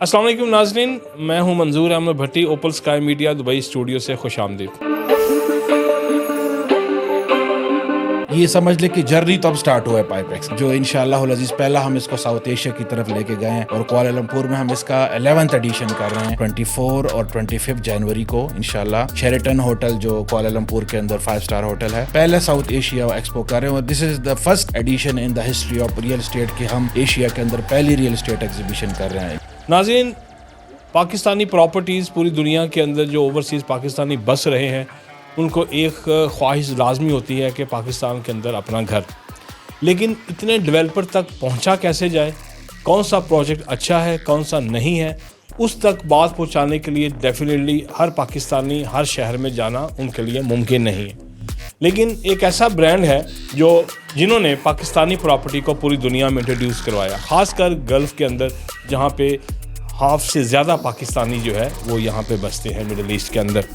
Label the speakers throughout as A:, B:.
A: अस्सलाम वालेकुम नाज़रीन, मैं हूं मंजूर अहमद भट्टी। ओपल स्काई मीडिया दुबई स्टूडियो से खुशामदीद।
B: ये समझ ले कि जर्नी तो अब स्टार्ट हुआ है पाइपेक्स जो इंशाअल्लाह अज़ीज़ पहला हम इसको साउथ एशिया की तरफ लेके गए हैं और कुआलालंपुर में हम इसका 11th एडिशन कर रहे हैं 24 और 25 जनवरी को इंशाअल्लाह। शेरेटन होटल जो कुआलालंपुर के अंदर 5 स्टार होटल है, पहले साउथ एशिया एक्सपो कर रहे हैं और this is the first addition in the history of real estate कि हम एशिया के अंदर पहली रियल एस्टेट एग्जीबिशन कर रहे हैं।
A: नाज़रीन, पाकिस्तानी प्रॉपर्टीज़ पूरी दुनिया के अंदर जो ओवरसीज़ पाकिस्तानी बस रहे हैं उनको एक ख्वाहिश लाजमी होती है कि पाकिस्तान के अंदर अपना घर, लेकिन इतने डेवलपर तक पहुंचा कैसे जाए, कौन सा प्रोजेक्ट अच्छा है कौन सा नहीं है, उस तक बात पहुंचाने के लिए डेफिनेटली हर पाकिस्तानी हर शहर में जाना उनके लिए मुमकिन नहीं है। लेकिन एक ऐसा ब्रांड है जिन्होंने पाकिस्तानी प्रॉपर्टी को पूरी दुनिया में इंट्रोड्यूस करवाया, ख़ासकर गल्फ़ के अंदर जहाँ पे हाफ से ज़्यादा पाकिस्तानी जो है वो यहाँ पे बसते हैं मिडल ईस्ट के अंदर।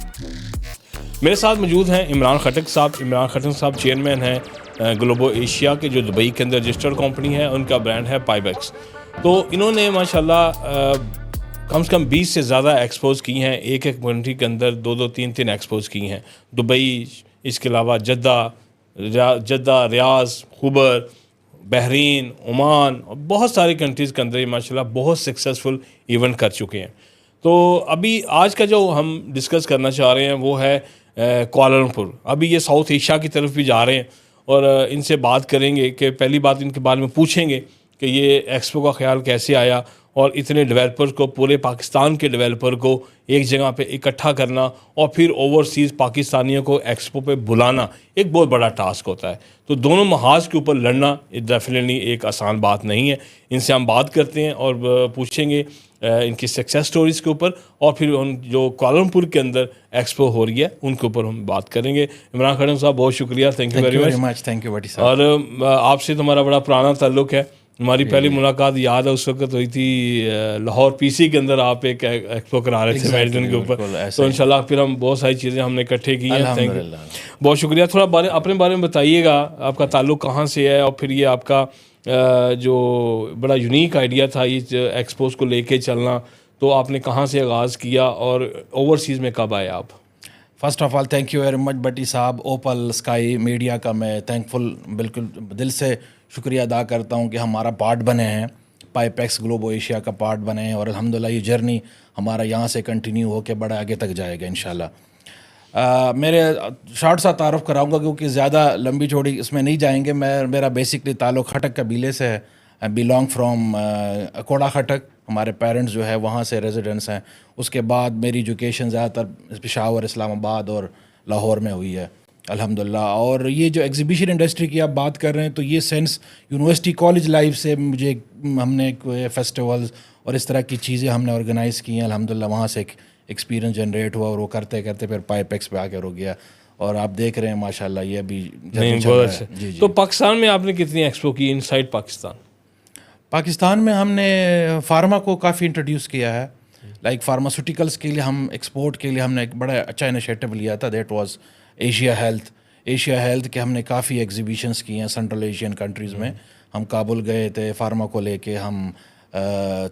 A: मेरे साथ मौजूद हैं इमरान खटक साहब। इमरान खटक साहब चेयरमैन हैं ग्लोबो एशिया के, जो दुबई के अंदर रजिस्टर्ड कंपनी है, उनका ब्रांड है पाइपेक्स। तो इन्होंने माशाल्लाह कम से कम 20 से ज़्यादा एक्सपोज की हैं, एक एक कंट्री के अंदर 2-2 3-3 एक्सपोज की हैं। दुबई, इसके अलावा जद्दा, रियाज, खुबर, बहरीन, ओमान और बहुत सारी कंट्रीज़ के अंदर ये माशाल्लाह बहुत सक्सेसफुल इवेंट कर चुके हैं। तो अभी आज का जो हम डिस्कस करना चाह रहे हैं वो है कुआलालंपुर। अभी ये साउथ एशिया की तरफ भी जा रहे हैं और इनसे बात करेंगे कि पहली बात इनके बारे में पूछेंगे कि ये एक्सपो का ख्याल कैसे आया और इतने डेवलपर्स को, पूरे पाकिस्तान के डेवलपर को एक जगह पे इकट्ठा करना और फिर ओवरसीज़ पाकिस्तानियों को एक्सपो पे बुलाना एक बहुत बड़ा टास्क होता है। तो दोनों महाज के ऊपर लड़ना डेफिनेटली एक आसान बात नहीं है। इनसे हम बात करते हैं और पूछेंगे इनकी सक्सेस स्टोरीज़ के ऊपर और फिर उन जो कुआलालंपुर के अंदर एक्सपो हो रही है उनके ऊपर हम बात करेंगे। इमरान खटक साहब, बहुत शुक्रिया, thank you very much.
B: Thank you Bhatti साहब।
A: और आपसे तो हमारा बड़ा पुराना ताल्लुक़ है। हमारी पहली मुलाकात याद है उस वक्त हुई थी लाहौर पीसी के अंदर, आप एक एक्सपो करा रहे थे मेल्टन के ऊपर। तो इंशाल्लाह फिर हम बहुत सारी चीज़ें हमने इकट्ठे की हैं। थैंक यू, बहुत शुक्रिया। थोड़ा अपने बारे में बताइएगा, आपका ताल्लुक़ कहाँ से है और फिर ये आपका जो बड़ा यूनिक आइडिया था ये एक्सपोज को लेके चलना, तो आपने कहाँ से आगाज़ किया और ओवरसीज़ में कब आए आप?
B: First of all thank you very much Bhatti साहब। ओपल स्काई मीडिया का मैं थैंकफुल, बिल्कुल दिल से शुक्रिया अदा करता हूँ कि हमारा पार्ट बने हैं, पाइपेक्स ग्लोबो एशिया का पार्ट बने हैं और अल्हम्दुलिल्लाह ये जर्नी हमारा यहाँ से कंटिन्यू होकर बड़ा आगे तक जाएगा इंशाल्लाह। मेरे शॉर्ट सा तारुफ कराऊंगा क्योंकि ज़्यादा लंबी चौड़ी इसमें नहीं जाएंगे। मेरा बेसिकली ताल्लुक़ खटक कबीले से है। आई बिलोंग फ्रॉम अकोड़ा खटक। हमारे पेरेंट्स जो है वहाँ से रेजिडेंट्स हैं। उसके बाद मेरी एजुकेशन ज़्यादातर पेशावर, इस्लामाबाद और लाहौर में हुई है अल्हम्दुलिल्लाह। और ये जो एग्जीबिशन इंडस्ट्री की आप बात कर रहे हैं तो ये सेंस यूनिवर्सिटी कॉलेज लाइफ से मुझे हमने फेस्टिवल्स और इस तरह की चीज़ें हमने ऑर्गेनाइज़ की हैं अल्हम्दुलिल्लाह। वहाँ से एक एक्सपीरियंस जनरेट हुआ और वो करते करते फिर पाइपेक्स पे आके रुक गया और आप देख रहे हैं माशाल्लाह ये भी
A: बहुत अच्छा। जी। तो पाकिस्तान में आपने कितनी एक्सपो की इनसाइड पाकिस्तान?
B: पाकिस्तान में हमने फार्मा को काफ़ी इंट्रोड्यूस किया है। लाइक फार्मास्यूटिकल्स के लिए हम एक्सपोर्ट के लिए हमने एक बड़ा अच्छा इनिशिएटिव लिया था, दैट वाज एशिया हेल्थ के हमने काफ़ी एग्जीबिशंस की हैं सेंट्रल एशियन कंट्रीज़ में। हम काबुल गए थे फार्मा को लेके, हम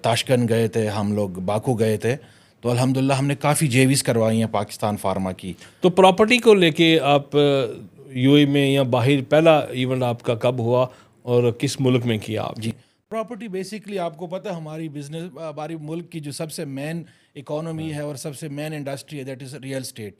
B: ताशकंद गए थे, हम लोग बाकू गए थे। तो अल्हम्दुलिल्लाह हमने काफ़ी जेवीज़ करवाई हैं पाकिस्तान फार्मा की।
A: तो प्रॉपर्टी को लेके आप यूएई में या बाहर पहला इवेंट आपका कब हुआ और किस मुल्क में किया आप?
B: जी, प्रॉपर्टी बेसिकली आपको पता है हमारी बिजनेस, हमारी मुल्क की जो सबसे मेन इकोनॉमी है और सबसे मेन इंडस्ट्री है दैट इज़ रियल स्टेट।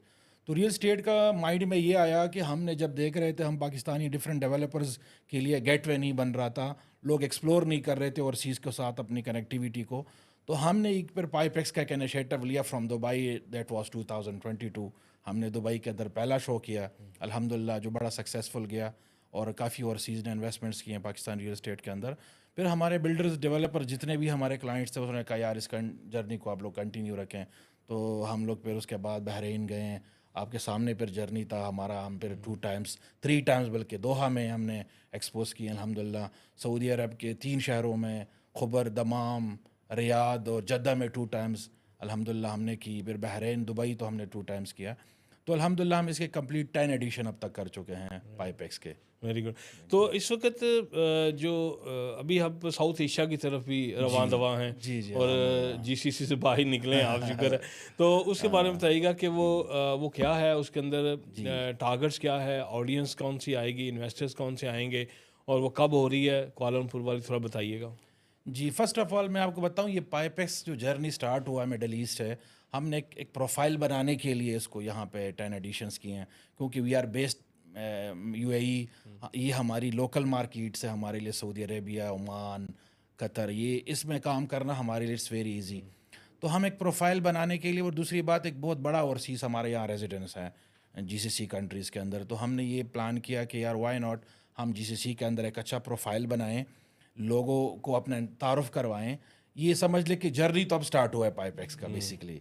B: तो रियल स्टेट का माइंड में ये आया कि हमने जब देख रहे थे हम पाकिस्तानी डिफरेंट डेवलपर्स के लिए गेटवे नहीं बन रहा था, लोग एक्सप्लोर नहीं कर रहे थे ओवरसीज़ के साथ अपनी कनेक्टिविटी को। तो हमने एक फिर पाइपेक्स का एक इनिशिएटिव लिया फ्रॉम दुबई, दैट वाज 2022। हमने दुबई के अंदर पहला शो किया अल्हम्दुलिल्लाह, जो बड़ा सक्सेसफुल गया और काफ़ी ओवरसीज़ ने इन्वेस्टमेंट्स किए हैं पाकिस्तान रियल स्टेट के अंदर। फिर हमारे बिल्डर्स, डेवलपर जितने भी हमारे क्लाइंट्स थे उन्होंने कहा यार इस जर्नी को आप लोग कंटिन्यू रखें। तो हम लोग फिर उसके बाद बहरीन गए हैं, आपके सामने फिर जर्नी था हमारा। हम फिर 3 टाइम्स बल्कि दोहा में हमने एक्सपोज किए अल्हम्दुलिल्लाह। सऊदी अरब के 3 शहरों में खुबर, दमाम, रियाद और जद्दा में 2 टाइम्स अल्हम्दुलिल्लाह हमने की। फिर बहरीन, दुबई तो हमने 2 टाइम्स किया। तो अल्हम्दुलिल्लाह हम इसके कंप्लीट 10 एडिशन अब तक कर चुके हैं पाइपेक्स के।
A: Very good. तो इस वक्त जो अभी हम साउथ एशिया की तरफ भी रवां दवा हैं
B: जी जी
A: और जीसीसी से बाहर निकले हैं, आप शुक्र है। तो उसके बारे में बताइएगा कि वो क्या है, उसके अंदर टारगेट्स क्या है, ऑडियंस कौन सी आएगी, इन्वेस्टर्स कौन से आएंगे और वो कब हो रही है, कुआलालंपुर वाली थोड़ा बताइएगा।
B: जी, फ़र्स्ट ऑफ़ ऑल मैं आपको बताऊं, ये पाइपेक्स जो जर्नी स्टार्ट हुआ मिडल ईस्ट है, हमने एक प्रोफाइल बनाने के लिए इसको यहाँ पे 10 एडिशंस किए हैं, क्योंकि वी आर बेस्ड यूएई। ये हमारी लोकल मार्केट्स है हमारे लिए, सऊदी अरेबिया, ओमान, कतर, ये इसमें काम करना हमारे लिए इट्स वेरी इजी। तो हम एक प्रोफाइल बनाने के लिए, और दूसरी बात एक बहुत बड़ा ओवरसीज़ हमारे यहाँ रेजिडेंस है जीसीसी कंट्रीज़ के अंदर, तो हमने ये प्लान किया कि यार वाई नॉट हम जीसीसी के अंदर एक अच्छा प्रोफाइल बनाएं, लोगों को अपने तारुफ करवाएं। ये समझ ले कि जर्नी तो अब स्टार्ट हुआ है पाइपेक्स का बेसिकली,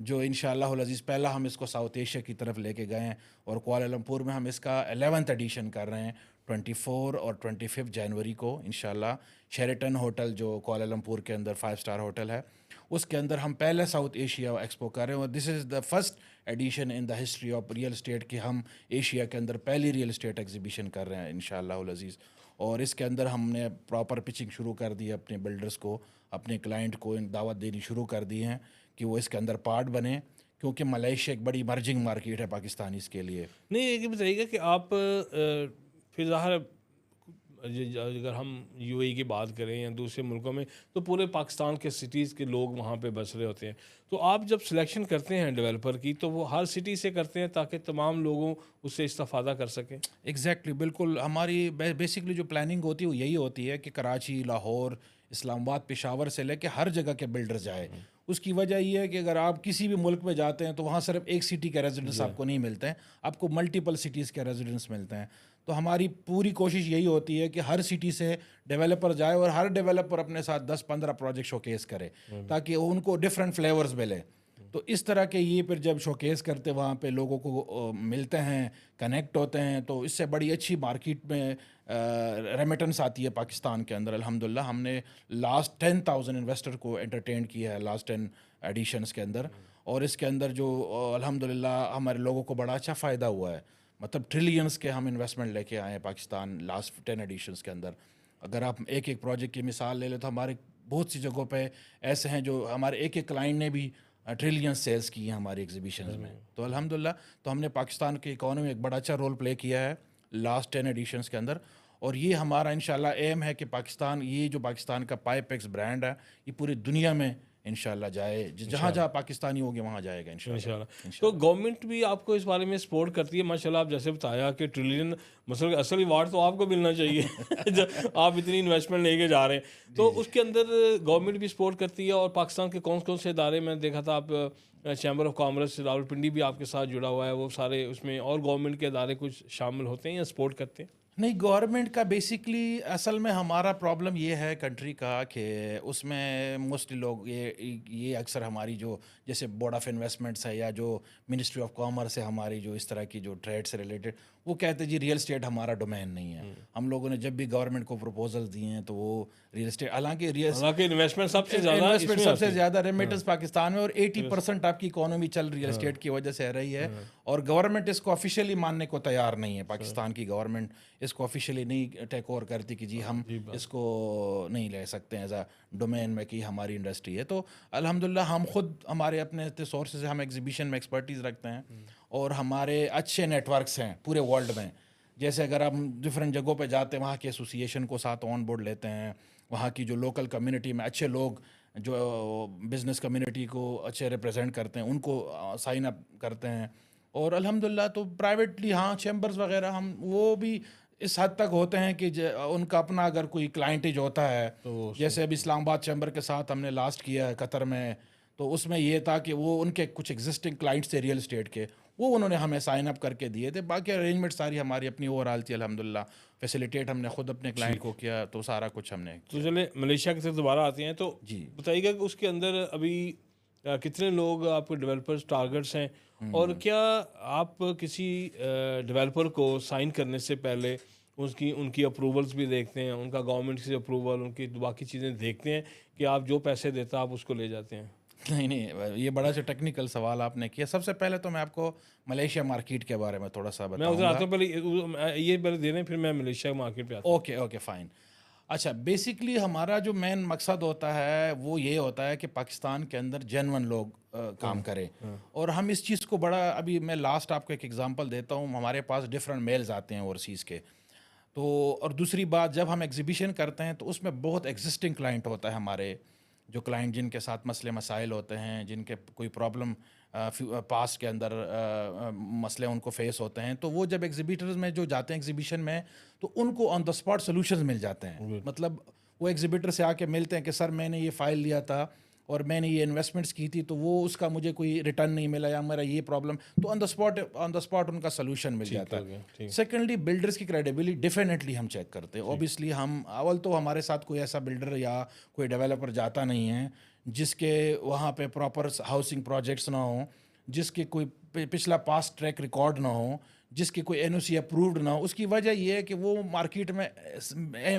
B: जो इंशाअल्लाह अज़ीज़ पहला हम इसको साउथ एशिया की तरफ लेके गए हैं, और कुआलालंपुर में हम इसका 11th एडिशन कर रहे हैं 24 और 25 जनवरी को इंशाअल्लाह। शेरेटन होटल जो कुआलालंपुर के अंदर 5 स्टार होटल है, उसके अंदर हम पहले साउथ एशिया एक्सपो कर रहे हैं, और this is the first addition in the history of real estate कि हम एशिया के अंदर पहली रियल स्टेट एग्जीबिशन कर रहे हैं इंशाअल्लाह अज़ीज़। और इसके अंदर हमने प्रॉपर पिचिंग शुरू कर दी है, अपने बिल्डर्स को, अपने क्लाइंट को दावत देनी शुरू कर दी हैं कि वो इसके अंदर पार्ट बने, क्योंकि मलेशिया एक बड़ी इमर्जिंग मार्केट है पाकिस्तानीज़ के लिए।
A: नहीं, ये बताइएगा कि आप फिर ज़ाहिर अगर हम यूएई की बात करें या दूसरे मुल्कों में, तो पूरे पाकिस्तान के सिटीज़ के लोग वहाँ पे बस रहे होते हैं। तो आप जब सिलेक्शन करते हैं डेवलपर की, तो वो हर सिटी से करते हैं ताकि तमाम लोगों उससे इस्तेफादा कर सकें।
B: एग्जैक्टली बिल्कुल, हमारी बेसिकली जो प्लानिंग होती है वो यही होती है कि कराची, लाहौर, इस्लामाबाद, पेशावर से लेके हर जगह के बिल्डर जाए। उसकी वजह ये है कि अगर आप किसी भी मुल्क में जाते हैं तो वहाँ सिर्फ एक सिटी के रेजिडेंट्स आपको नहीं मिलते हैं, आपको मल्टीपल सिटीज़ के रेजिडेंट्स मिलते हैं। तो हमारी पूरी कोशिश यही होती है कि हर सिटी से डेवलपर जाए और हर डेवलपर अपने साथ 10-15 प्रोजेक्ट शोकेस करे, ताकि उनको डिफरेंट फ्लेवर्स मिले। तो इस तरह के ये फिर जब शोकेस करते वहाँ पे लोगों को मिलते हैं, कनेक्ट होते हैं, तो इससे बड़ी अच्छी मार्केट में रेमिटेंस आती है पाकिस्तान के अंदर। अल्हम्दुलिल्लाह हमने लास्ट 10,000 इन्वेस्टर को एंटरटेन किया है लास्ट 10 एडिशंस के अंदर, और इसके अंदर जो अल्हम्दुलिल्लाह हमारे लोगों को बड़ा अच्छा फ़ायदा हुआ है। मतलब ट्रिलियंस के हम इन्वेस्टमेंट लेके आए हैं पाकिस्तान लास्ट 10 एडिशंस के अंदर। अगर आप एक एक प्रोजेक्ट की मिसाल ले लो तो हमारे बहुत सी जगहों पे ऐसे हैं जो हमारे एक एक क्लाइंट ने भी ट्रिलियन सेल्स की हैं हमारी एग्जीबिशंस में। तो अल्हम्दुलिल्लाह तो हमने पाकिस्तान की इकॉनमी में एक बड़ा अच्छा रोल प्ले किया है लास्ट 10 एडिशंस के अंदर, और ये हमारा इंशाल्लाह एम है कि पाकिस्तान, ये जो पाकिस्तान का पाइपेक्स ब्रांड है, ये पूरी दुनिया में इंशाल्लाह जाए, जहाँ जहाँ पाकिस्तानी होंगे वहाँ जाएगा इंशाल्लाह।
A: तो गवर्नमेंट भी आपको इस बारे में सपोर्ट करती है माशाल्लाह। आप जैसे बताया कि ट्रिलियन मसला असल अवार्ड तो आपको मिलना चाहिए जब आप इतनी इन्वेस्टमेंट लेके जा रहे हैं, तो उसके अंदर गवर्नमेंट भी सपोर्ट करती है। और पाकिस्तान के कौन कौन से इदारे, मैंने देखा था आप चैम्बर ऑफ कॉमर्स रावलपिंडी भी आपके साथ जुड़ा हुआ है, वो सारे उसमें और गवर्नमेंट के इदारे कुछ शामिल होते हैं या सपोर्ट करते हैं?
B: नहीं, गवर्नमेंट का बेसिकली असल में हमारा प्रॉब्लम ये है कंट्री का कि उसमें मोस्टली लोग ये अक्सर हमारी जो जैसे बोर्ड ऑफ इन्वेस्टमेंट्स है या जो मिनिस्ट्री ऑफ कॉमर्स है हमारी, जो इस तरह की जो ट्रेड से रिलेटेड, वो कहते हैं जी रियल स्टेट हमारा डोमेन नहीं है। हम लोगों ने जब भी गवर्नमेंट को प्रपोजल दिए हैं तो वो रियल स्टेट, हालांकि
A: इन्वेस्टमेंट सबसे
B: ज़्यादा रेमिटेंस पाकिस्तान में, और 80% आपकी इकोनॉमी चल रियल स्टेट की वजह से रही है, और गवर्नमेंट इसको ऑफिशियली मानने को तैयार नहीं है। पाकिस्तान की गवर्नमेंट इसको ऑफिशियली नहीं टेक ओवर करती कि जी हम इसको नहीं ले सकते हैं एज अ डोमेन में कि हमारी इंडस्ट्री है। तो अल्हम्दुलिल्लाह हम खुद हमारे अपने सोर्सेज से हम एग्जीबिशन में एक्सपर्टीज़ रखते हैं, और हमारे अच्छे नेटवर्क्स हैं पूरे वर्ल्ड में। जैसे अगर हम डिफरेंट जगहों पे जाते हैं, वहाँ के एसोसिएशन को साथ ऑन बोर्ड लेते हैं, वहाँ की जो लोकल कम्युनिटी में अच्छे लोग जो बिज़नेस कम्युनिटी को अच्छे रिप्रेजेंट करते हैं उनको साइन अप करते हैं। और अल्हम्दुलिल्लाह तो प्राइवेटली हाँ चैम्बर्स वगैरह हम वो भी इस हद तक होते हैं कि उनका अपना अगर कोई क्लाइंटेज होता है, तो जैसे अभी इस्लामाबाद चैम्बर के साथ हमने लास्ट किया है कतर में, तो उसमें ये था कि वो उनके कुछ एग्जिस्टिंग क्लाइंट्स थे रियल स्टेट के, वो उन्होंने हमें साइन अप करके दिए थे। बाकी अरेंजमेंट सारी हमारी अपनी ओवरऑल थी अल्हम्दुलिल्लाह, फैसिलिटेट हमने खुद अपने क्लाइंट को किया, तो सारा कुछ हमने।
A: तो चले मलेशिया की तरफ दोबारा आते हैं, तो
B: जी
A: बताइएगा कि उसके अंदर अभी कितने लोग आपके डेवलपर्स टारगेट्स हैं, और क्या आप किसी डेवलपर को साइन करने से पहले उनकी अप्रूवल्स भी देखते हैं, उनका गवर्नमेंट से अप्रूवल, उनकी बाकी चीज़ें देखते हैं कि आप जो पैसे देता आप उसको ले जाते हैं?
B: नहीं नहीं, ये बड़ा सा टेक्निकल सवाल आपने किया। सबसे पहले तो मैं आपको मलेशिया मार्केट के बारे में थोड़ा सा
A: मैं उधर आता
B: बताऊंगा।
A: हूँ, पहले ये पहले दे रहे हैं, फिर मैं मलेशिया मार्केट पे आता हूँ।
B: Okay okay fine. अच्छा, बेसिकली हमारा जो मेन मकसद होता है वो ये होता है कि पाकिस्तान के अंदर जेन्युइन लोग काम करें। और हम इस चीज़ को बड़ा, अभी मैं लास्ट आपको एक एग्जांपल देता हूँ। हमारे पास डिफरेंट मेल्स आते हैं ओवरसीज़ के। तो और दूसरी बात, जब हम एग्जीबिशन करते हैं तो उसमें बहुत एग्जिस्टिंग क्लाइंट होता है हमारे, जो क्लाइंट जिनके साथ मसले मसाइल होते हैं, जिनके कोई प्रॉब्लम पास्ट के अंदर मसले उनको फेस होते हैं, तो वो जब एग्जीबिटर्स में जो जाते हैं एग्जीबिशन में, तो उनको ऑन द स्पॉट सोल्यूशंस मिल जाते हैं। मतलब वो एग्जीबिटर से आके मिलते हैं कि सर मैंने ये फ़ाइल लिया था और मैंने ये इन्वेस्टमेंट्स की थी, तो वो उसका मुझे कोई रिटर्न नहीं मिला, या मेरा ये प्रॉब्लम, तो ऑन द स्पॉट उनका सोल्यूशन मिल जाता
A: हो गया,
B: है।
A: ठीक।
B: सेकेंडली, बिल्डर्स की क्रेडिबिलिटी डेफिनेटली हम चेक करते हैं। ऑब्वियसली हम अव्वल तो हमारे साथ कोई ऐसा बिल्डर या कोई डेवलपर जाता नहीं है जिसके वहाँ पे प्रॉपर हाउसिंग प्रोजेक्ट्स ना हो, जिसके कोई पिछला पास्ट ट्रैक रिकॉर्ड ना हो, जिसकी कोई एनओसी अप्रूव्ड ना हो। उसकी वजह ये है कि वो मार्केट में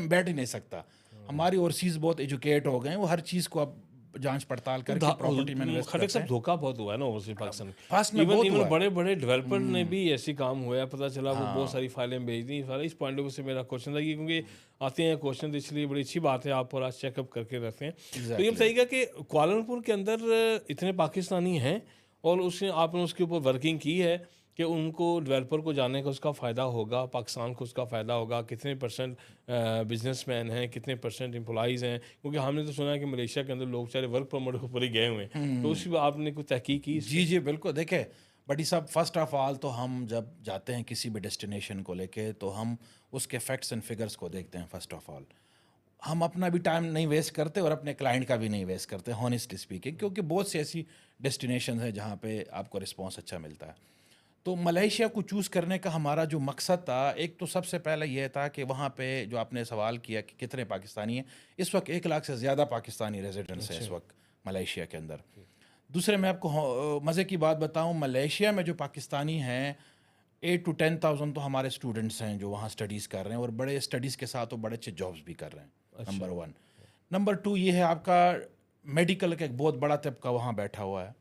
B: बैठ ही नहीं सकता। हमारी ओवरसीज़ बहुत एजुकेट हो गए हैं, वो हर चीज़ को अब जांच पड़ताल करके प्रॉपर्टी में इन्वेस्ट
A: खटक
B: करते
A: सब
B: हैं।
A: धोखा बहुत हुआ है ना ओवरसीज पाकिस्तान में।
B: पास्ट में
A: इवन
B: बहुत
A: इवन
B: हुआ है।
A: बड़े बड़े डेवलपर ने भी ऐसी काम हुआ है, पता चला वो बहुत सारी फाइलें भेज दी। इस पॉइंट ऑफ व्यू से मेरा क्वेश्चन था कि क्योंकि आते हैं क्वेश्चन, तो इसलिए बड़ी अच्छी बात है आप और आज चेकअप करके रखते हैं। तो ये बताइएगा कि कुआलालंपुर के अंदर इतने पाकिस्तानी हैं और उसने आपने उसके ऊपर वर्किंग की है कि उनको डेवलपर को जाने का उसका फ़ायदा होगा, पाकिस्तान को उसका फ़ायदा होगा, कितने परसेंट बिजनेसमैन हैं, कितने परसेंट एम्प्लॉइज़ हैं? क्योंकि हमने तो सुना है कि मलेशिया के अंदर लोग चाहे वर्क परमिट के ऊपर ही गए हुए हैं, तो उसी पर आपने कुछ तहकीक की?
B: जी जी बिल्कुल। देखे बड़ी साहब, फर्स्ट ऑफ ऑल तो हम जब जाते हैं किसी भी डेस्टिनेशन को लेके, तो हम उसके फैक्ट्स एंड फिगर्स को देखते हैं। फर्स्ट ऑफ ऑल हम अपना भी टाइम नहीं वेस्ट करते और अपने क्लाइंट का भी नहीं वेस्ट करते, हॉनेस्टली स्पीकिंग, क्योंकि बहुत सी ऐसी डेस्टिनेशन हैं जहाँ पे आपको रिस्पॉन्स अच्छा मिलता है। तो मलेशिया को चूज़ करने का हमारा जो मकसद था, एक तो सबसे पहले यह था कि वहाँ पे जो आपने सवाल किया कि कितने पाकिस्तानी हैं, इस वक्त 1 लाख से ज़्यादा पाकिस्तानी रेजिडेंट्स हैं इस वक्त मलेशिया के अंदर। दूसरे मैं आपको मज़े की बात बताऊं, मलेशिया में जो पाकिस्तानी हैं 8 to 10,000 तो हमारे स्टूडेंट्स हैं जो वहाँ स्टडीज़ कर रहे हैं, और बड़े स्टडीज़ के साथ वो बड़े अच्छे जॉब्स भी कर रहे हैं। नंबर 1। नंबर 2 ये है आपका मेडिकल का एक बहुत बड़ा तबका वहाँ बैठा हुआ है।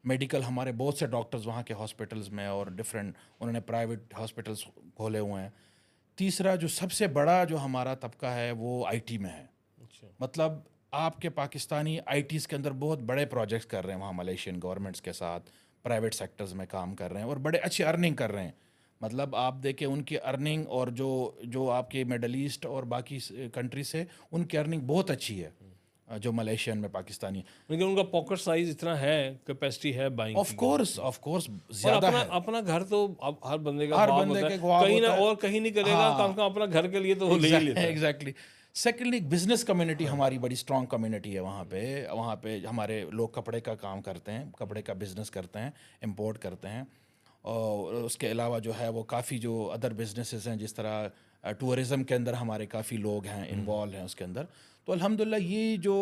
B: मेडिकल, हमारे बहुत से डॉक्टर्स वहाँ के हॉस्पिटल्स में और डिफरेंट उन्होंने प्राइवेट हॉस्पिटल्स खोले हुए हैं। तीसरा जो सबसे बड़ा जो हमारा तबका है वो आईटी में है। मतलब आपके पाकिस्तानी आईटीज़ के अंदर बहुत बड़े प्रोजेक्ट्स कर रहे हैं वहाँ मलेशियन गवर्नमेंट्स के साथ, प्राइवेट सेक्टर्स में काम कर रहे हैं और बड़े अच्छी अर्निंग कर रहे हैं। मतलब आप देखें उनकी अर्निंग और जो आपके मिडल ईस्ट और बाकी कंट्री से उनकी अर्निंग बहुत अच्छी है जो मलेशियन में पाकिस्तानी।
A: लेकिन उनका पॉकेट साइज इतना है, कैपेसिटी है बाइंग
B: ऑफ कोर्स
A: और
B: ज़्यादा
A: अपना
B: है।
A: अपना घर तो अब हर बंदे का
B: हर
A: ख्वाब
B: बंदे
A: होता
B: के
A: है,
B: ख्वाब
A: कहीं ना
B: होता है।
A: और कहीं नहीं करेगा,
B: हाँ।
A: कम से कम अपना घर के लिए तो वो ले ही लेता है।
B: एग्जैक्टली। सेकेंडली, बिजनेस कम्युनिटी हमारी बड़ी स्ट्रॉन्ग कम्युनिटी है वहाँ पे। वहाँ पे हमारे लोग कपड़े का काम करते हैं, कपड़े का बिजनेस करते हैं, इंपोर्ट करते हैं। और उसके अलावा जो है वो काफ़ी जो अदर बिजनेसेस हैं, जिस तरह टूरिज़म के अंदर हमारे काफ़ी लोग हैं इन्वॉल्व हैं उसके अंदर। तो अल्हम्दुलिल्लाह ये जो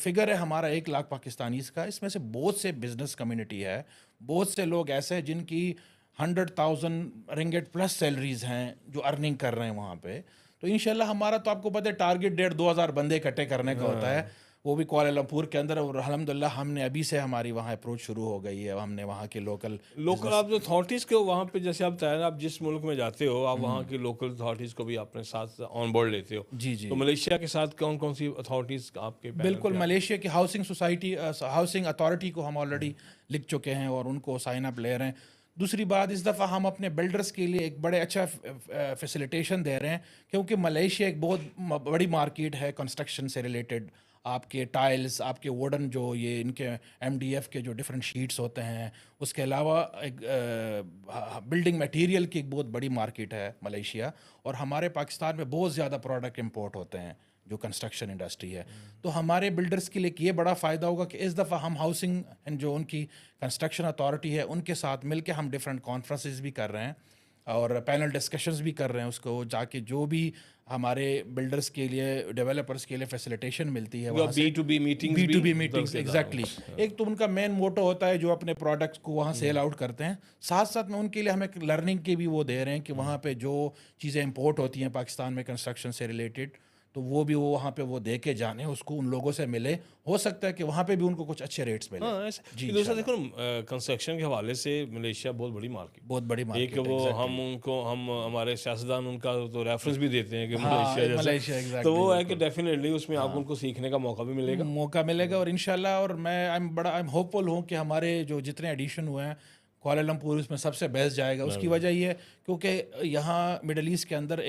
B: फिगर है हमारा 1 लाख पाकिस्तानीज़ का, इसमें से बहुत से बिजनेस कम्युनिटी है, बहुत से लोग ऐसे हैं जिनकी 100,000 रिंगेट प्लस सैलरीज हैं जो अर्निंग कर रहे हैं वहाँ पे। तो इंशाल्लाह हमारा तो आपको पता है टारगेट 1,500-2,000 बंदे इकट्ठे करने का होता है, वो भी कुआलालंपुर के अंदर। और अल्हम्दुलिल्लाह हमने अभी से हमारी वहाँ अप्रोच शुरू हो गई है। हमने वहाँ के लोकल
A: आप जो अथॉरिटीज़ के वहाँ पे, जैसे आप बताया, आप जिस मुल्क में जाते हो आप वहाँ की लोकल अथॉरिटीज़ को भी अपने साथ ऑन बोर्ड लेते हो।
B: जी जी
A: तो मलेशिया के साथ कौन कौन सी अथॉरिटीज़ आपके पैनल
B: बिल्कुल,
A: पे
B: मलेशिया की हाउसिंग सोसाइटी, हाउसिंग अथॉरिटी को हम ऑलरेडी लिख चुके हैं और उनको साइन अप ले रहे हैं। दूसरी बात, इस दफ़ा हम अपने बिल्डर्स के लिए एक बड़े अच्छा फैसिलिटेशन दे रहे हैं, क्योंकि मलेशिया एक बहुत बड़ी मार्केट है कंस्ट्रक्शन से रिलेटेड। आपके टाइल्स, आपके वुडन जो ये इनके एमडीएफ के जो डिफरेंट शीट्स होते हैं, उसके अलावा एक बिल्डिंग मटेरियल की एक बहुत बड़ी मार्केट है मलेशिया। और हमारे पाकिस्तान में बहुत ज़्यादा प्रोडक्ट इंपोर्ट होते हैं जो कंस्ट्रक्शन इंडस्ट्री है। तो हमारे बिल्डर्स के लिए ये बड़ा फ़ायदा होगा कि इस दफ़ा हम हाउसिंग एंड जो उनकी कंस्ट्रक्शन अथॉरिटी है उनके साथ मिलकर हम डिफरेंट कॉन्फ्रेंसेस भी कर रहे हैं और पैनल डिस्कशंस भी कर रहे हैं। उसको जाके जो भी हमारे बिल्डर्स के लिए, डेवलपर्स के लिए फैसिलिटेशन मिलती है वहाँ से,
A: B2B meetings,
B: B2B meetings, exactly. एक तो उनका मेन मोटो होता है जो अपने प्रोडक्ट्स को वहाँ सेल आउट करते हैं, साथ साथ में उनके लिए हम एक लर्निंग के भी वो दे रहे हैं कि वहाँ पे जो चीज़ें इंपोर्ट होती हैं पाकिस्तान में कंस्ट्रक्शन से रिलेटेड, तो वो भी वो वहाँ पे वो दे के जाने, उसको उन लोगों से मिले, हो सकता है कि वहाँ पे भी उनको कुछ अच्छे रेट्स मिले।
A: हाँ ऐसा
B: जी,
A: दूसरा
B: इंशाल्लाह।
A: देखो कंस्ट्रक्शन के हवाले से मलेशिया बहुत बड़ी मार्केट,
B: बहुत बड़ी
A: एक
B: मार्केट है,
A: वो
B: एग्जैक्टली।
A: हम हमारे सियासतदान उनका तो रेफरेंस भी देते हैं कि
B: हाँ,
A: मलेशिया जैसा,
B: मलेशिया,
A: तो
B: एग्जैक्टली,
A: वो है कि
B: बिल्कुल।
A: डेफिनेटली उसमें आपको उनको सीखने का मौका भी मिलेगा।
B: मौका मिलेगा, और इंशाल्लाह, और मैं आई एम होपफुल हूँ कि हमारे जो जितने एडिशन हुए हैं, कुआलालंपुर उसमें सबसे बेस्ट जाएगा। उसकी वजह ये है क्योंकि यहाँ मिडल ईस्ट के अंदर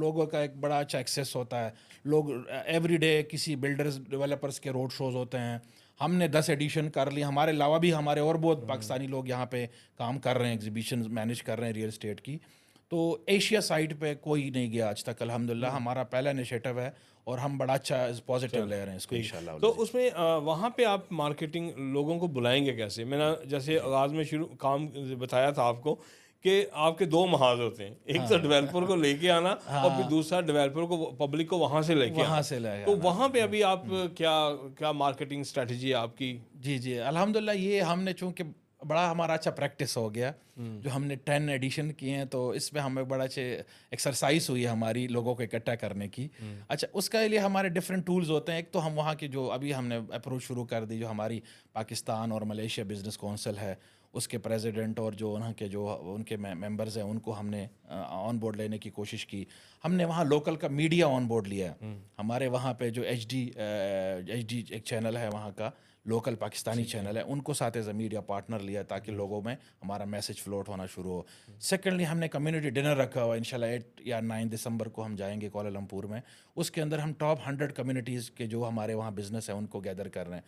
B: लोगों का एक बड़ा अच्छा एक्सेस होता है। लोग एवरीडे किसी बिल्डर्स डेवलपर्स के रोड शोज होते हैं। हमने 10 एडिशन कर ली, हमारे अलावा भी हमारे और बहुत पाकिस्तानी लोग यहाँ पे काम कर रहे हैं, एग्जीबिशन मैनेज कर रहे हैं रियल एस्टेट की। तो एशिया साइड पे कोई नहीं गया आज तक, अल्हम्दुलिल्लाह हमारा पहला इनिशिएटिव है, और हम बड़ा अच्छा पॉजिटिव ले रहे हैं इसको इंशाल्लाह।
A: तो उसमें वहाँ पे आप मार्केटिंग लोगों को बुलाएंगे कैसे? मैंने जैसे आगाज़ में शुरू काम बताया था आपको कि आपके दो महाज होते हैं, एक तो डेवलपर को लेके आना और फिर दूसरा डेवलपर को पब्लिक को वहाँ से लेके
B: वहाँ
A: आना।
B: से ले
A: तो
B: आना।
A: वहाँ पे अभी आप क्या क्या मार्केटिंग स्ट्रेटजी है आपकी?
B: जी जी, अल्हम्दुलिल्लाह ये हमने चूंकि बड़ा हमारा अच्छा प्रैक्टिस हो गया, जो हमने 10 एडिशन किए हैं, तो इसमें हमें बड़ा अच्छे एक्सरसाइज हुई है हमारी लोगों को इकट्ठा करने की। अच्छा, उसके लिए हमारे डिफरेंट टूल्स होते हैं। एक तो हम वहाँ की जो अभी हमने अप्रोच शुरू कर दी, जो हमारी पाकिस्तान और मलेशिया बिजनेस काउंसिल है, उसके प्रेसिडेंट और जो वहाँ के जो उनके मेंबर्स हैं, उनको हमने ऑन बोर्ड लेने की कोशिश की। हमने वहाँ लोकल का मीडिया ऑन बोर्ड लिया है। हमारे वहाँ पे जो एच डी एक चैनल है वहाँ का, लोकल पाकिस्तानी चैनल है, उनको साथ एज अ मीडिया पार्टनर लिया ताकि लोगों में हमारा मैसेज फ्लोट होना शुरू हो। सेकेंडली, हमने कम्युनिटी डिनर रखा हुआ, इंशाल्लाह 8 या 9 दिसंबर को हम जाएंगे कुआलालंपुर में। उसके अंदर हम टॉप 100 कम्युनिटीज़ के जो हमारे वहाँ बिजनेस है उनको गैदर कर रहे हैं।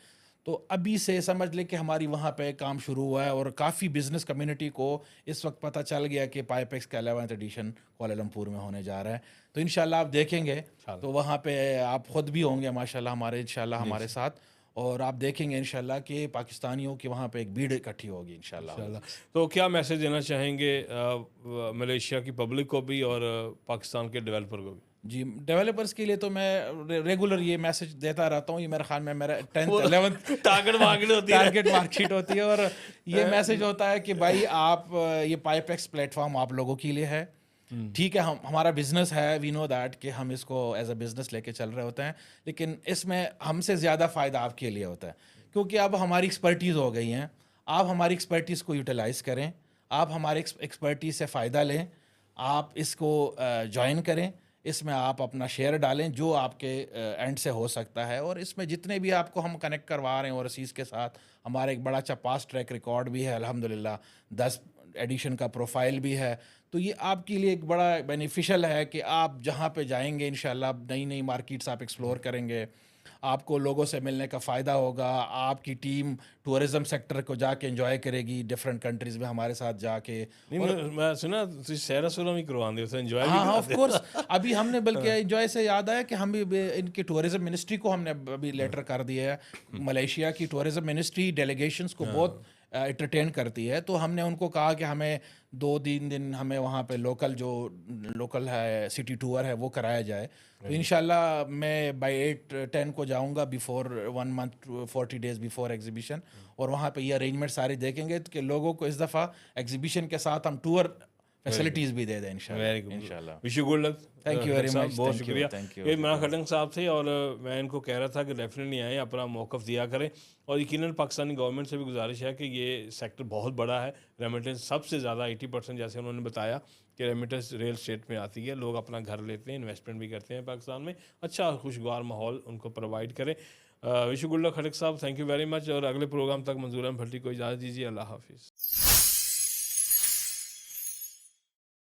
B: तो अभी से समझ ले कि हमारी वहाँ पे काम शुरू हुआ है, और काफ़ी बिजनेस कम्युनिटी को इस वक्त पता चल गया कि पाइपेक्स का 11th एडिशन कुआलालंपुर में होने जा रहा है। तो इंशाल्लाह आप देखेंगे, तो वहाँ पे आप खुद भी होंगे माशाल्लाह हमारे, इंशाल्लाह हमारे साथ, और आप देखेंगे इंशाल्लाह कि पाकिस्तानियों की वहाँ पे एक भीड़ इकट्ठी होगी इंशाल्लाह।
A: तो क्या मैसेज देना चाहेंगे मलेशिया की पब्लिक को भी और पाकिस्तान के डेवलपर को भी?
B: जी, डेवलपर्स के लिए तो मैं रेगुलर ये मैसेज देता रहता हूँ। ये मेरे ख्याल में मेरा 10th 11th
A: टारगेट मार्केट होती है।
B: टारगेट मार्कशीट होती है, और ये मैसेज होता है कि भाई आप ये पाइपेक्स प्लेटफॉर्म आप लोगों के लिए है। ठीक है, हम हमारा बिजनेस है, वी नो दैट कि हम इसको एज अ बिजनेस लेके चल रहे होते हैं, लेकिन इसमें हमसे ज़्यादा फ़ायदा आपके लिए होता है, क्योंकि अब हमारी एक्सपर्टीज़ हो गई हैं। आप हमारी एक्सपर्टीज़ को यूटिलाइज़ करें, आप हमारे एक्सपर्टीज़ से फ़ायदा लें, आप इसको ज्वाइन करें, इसमें आप अपना शेयर डालें जो आपके एंड से हो सकता है। और इसमें जितने भी आपको हम कनेक्ट करवा रहे हैं ओवरसीज़ के साथ, हमारा एक बड़ा अच्छा पास्ट ट्रैक रिकॉर्ड भी है अल्हम्दुलिल्लाह, 10 एडिशन का प्रोफाइल भी है। तो ये आपके लिए एक बड़ा बेनिफिशियल है कि आप जहाँ पे जाएंगे इंशाल्लाह नई नई मार्केट्स आप एक्सप्लोर करेंगे, आपको लोगों से मिलने का फ़ायदा होगा, आपकी टीम टूरिज़्म सेक्टर को जाके एंजॉय करेगी डिफरेंट कंट्रीज़ में हमारे साथ जाके।
A: नहीं, मैं सुना तुझे सैरा सूरा भी करवाते हो, एंजॉय भी
B: हाँ हाँ, ऑफ
A: कराते
B: कोर्स। अभी हमने बल्कि एंजॉय से याद आया कि हम भी इनकी टूरिज्म मिनिस्ट्री को हमने अभी लेटर कर दिया है। मलेशिया की टूरिज्म मिनिस्ट्री डेलीगेशंस को बहुत एंटरटेन करती है, तो हमने उनको कहा कि हमें 2-3 दिन हमें वहाँ पे लोकल है सिटी टूर है वो कराया जाए। तो इंशाल्लाह मैं बाय 8-10 को जाऊँगा, before 1 month 40 days before exhibition, और वहाँ पे ये अरेंजमेंट सारे देखेंगे कि लोगों को इस दफ़ा एग्जीबिशन के साथ हम टूर फैसिलिटीज भी दे दें इंशाल्लाह।
A: वेरी गुड,
B: इंशाल्लाह।
A: Wish you good luck.
B: Thank you very much,
A: बहुत
B: thank you,
A: शुक्रिया।
B: thank you।
A: ये इमरान खटंग साहब थे, और मैं इनको कह रहा था कि डेफिनेटली आएँ, अपना मौक़िफ़ दिया करें, और यकीनन पाकिस्तानी गवर्नमेंट से भी गुजारिश है कि ये सेक्टर बहुत बड़ा है। रेमिटेंस सबसे ज़्यादा 80% जैसे उन्होंने बताया कि रेमिटेंस रियल स्टेट में आती है, लोग अपना घर लेते हैं, इन्वेस्टमेंट भी करते हैं पाकिस्तान में, अच्छा खुशगवार माहौल उनको प्रोवाइड करें। विश यू गुड लक खटक साहब, थैंक यू वेरी मच, और अगले प्रोग्राम तक मंजूर अहमद भट्टी को इजाज़त दीजिए। अल्लाह हाफिज़।